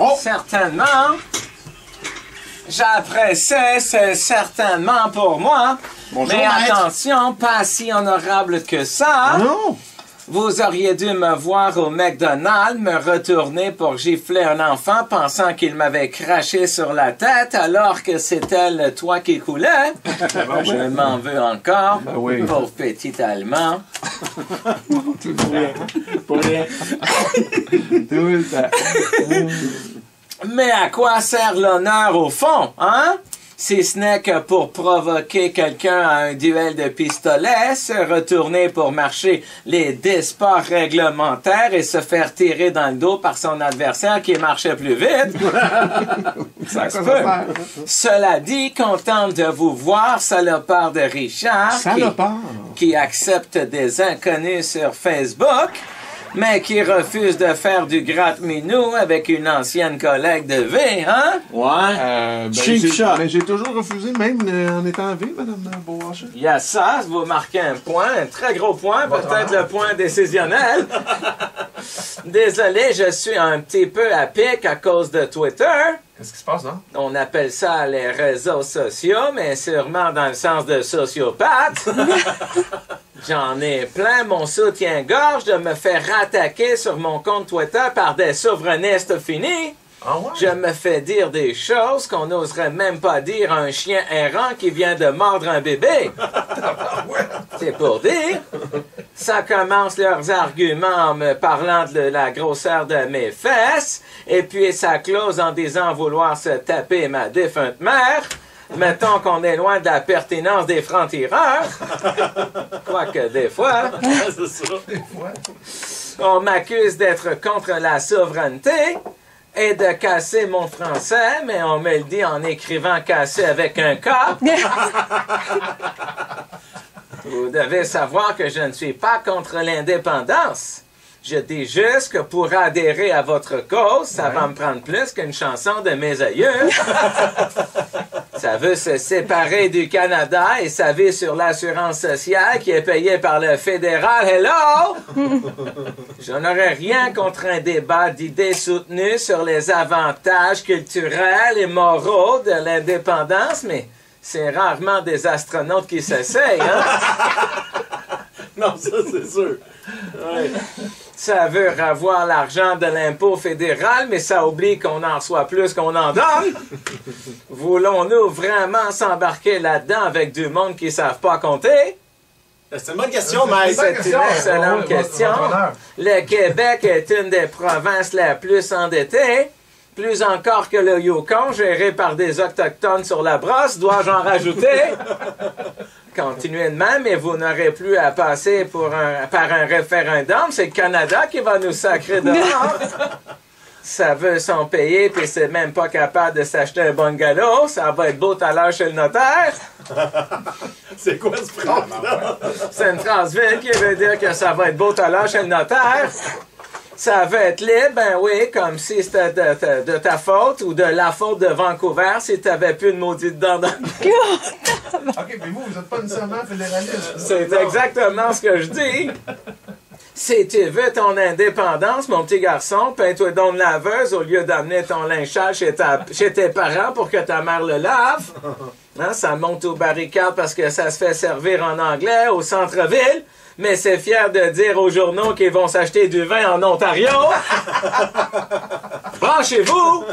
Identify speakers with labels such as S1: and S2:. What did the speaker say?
S1: Oh!
S2: Certainement. J'apprécie, c'est certainement pour moi.
S1: Bonjour,
S2: mais
S1: maître.
S2: attention, pas si honorable que ça.
S1: Non!
S2: Vous auriez dû me voir au McDonald's me retourner pour gifler un enfant pensant qu'il m'avait craché sur la tête alors que c'était le toit qui coulait. Je m'en veux encore,
S1: oui.
S2: pauvre petit Allemand.
S1: Pour rien. Tout le temps.
S2: Mais à quoi sert l'honneur au fond, hein? Si ce n'est que pour provoquer quelqu'un à un duel de pistolets, se retourner pour marcher les 10 pas réglementaires et se faire tirer dans le dos par son adversaire qui marchait plus vite. Ça se peut. Cela dit, contente de vous voir, salopard de Richard,
S1: Salopard.
S2: qui accepte des inconnus sur Facebook, mais qui refuse de faire du gratte-minou avec une ancienne collègue de V, hein?
S3: Ouais.
S1: Cheap shot. Mais j'ai toujours refusé, même en étant en vie, Madame Beaumarchais.
S2: Il y a ça, vous marquez un point, un très gros point, peut-être le point décisionnel. Désolé, je suis un petit peu à pic à cause de Twitter.
S3: Qu'est-ce qui se passe, non?
S2: On appelle ça les réseaux sociaux, mais sûrement dans le sens de sociopathe. J'en ai plein mon soutien-gorge de me faire attaquer sur mon compte Twitter par des souverainistes finis.
S3: Ah ouais?
S2: Je me fais dire des choses qu'on n'oserait même pas dire à un chien errant qui vient de mordre un bébé. C'est pour dire. Ça commence leurs arguments en me parlant de la grosseur de mes fesses, et puis ça close en disant vouloir se taper ma défunte mère. Mettons qu'on est loin de la pertinence des francs-tireurs. Quoique des fois,
S3: C'est ça. Des fois.
S2: on m'accuse d'être contre la souveraineté et de casser mon français, mais on me le dit en écrivant casser avec un K. Vous devez savoir que je ne suis pas contre l'indépendance. Je dis juste que pour adhérer à votre cause, ça va me prendre plus qu'une chanson de mes aïeux. Ça veut se séparer du Canada et ça vit sur l'assurance sociale qui est payée par le fédéral. Hello! Je n'aurais rien contre un débat d'idées soutenues sur les avantages culturels et moraux de l'indépendance, mais c'est rarement des astronautes qui s'essayent, hein?
S3: Non, ça, c'est sûr. Ouais.
S2: Ça veut avoir l'argent de l'impôt fédéral, mais ça oublie qu'on en reçoit plus qu'on en donne. Voulons-nous vraiment s'embarquer là-dedans avec du monde qui ne savent pas compter?
S3: C'est une bonne question, mais
S2: C'est une excellente question. Le Québec est une des provinces les plus endettées, plus encore que le Yukon, géré par des Autochtones sur la brosse, dois-je en rajouter? Continuez de même et vous n'aurez plus à passer par un référendum. C'est le Canada qui va nous sacrer dehors. Ça veut son payer puis c'est même pas capable de s'acheter un bungalow. Ça va être beau tout à l'heure chez le notaire.
S3: c'est quoi ce phrase-là?
S2: C'est une phrase vide qui veut dire que ça va être beau tout à l'heure chez le notaire. Ça veut être libre, ben oui, comme si c'était de ta faute ou de la faute de Vancouver si t'avais plus de maudite dent dans le
S1: OK, mais vous n'êtes pas nécessairement fédéraliste.
S2: C'est exactement ce que je dis. Si tu veux ton indépendance, mon petit garçon, paye-toi donc une laveuse au lieu d'amener ton linge sale chez tes parents pour que ta mère le lave. Hein, ça monte aux barricades parce que ça se fait servir en anglais au centre-ville, mais c'est fier de dire aux journaux qu'ils vont s'acheter du vin en Ontario. Branchez-vous!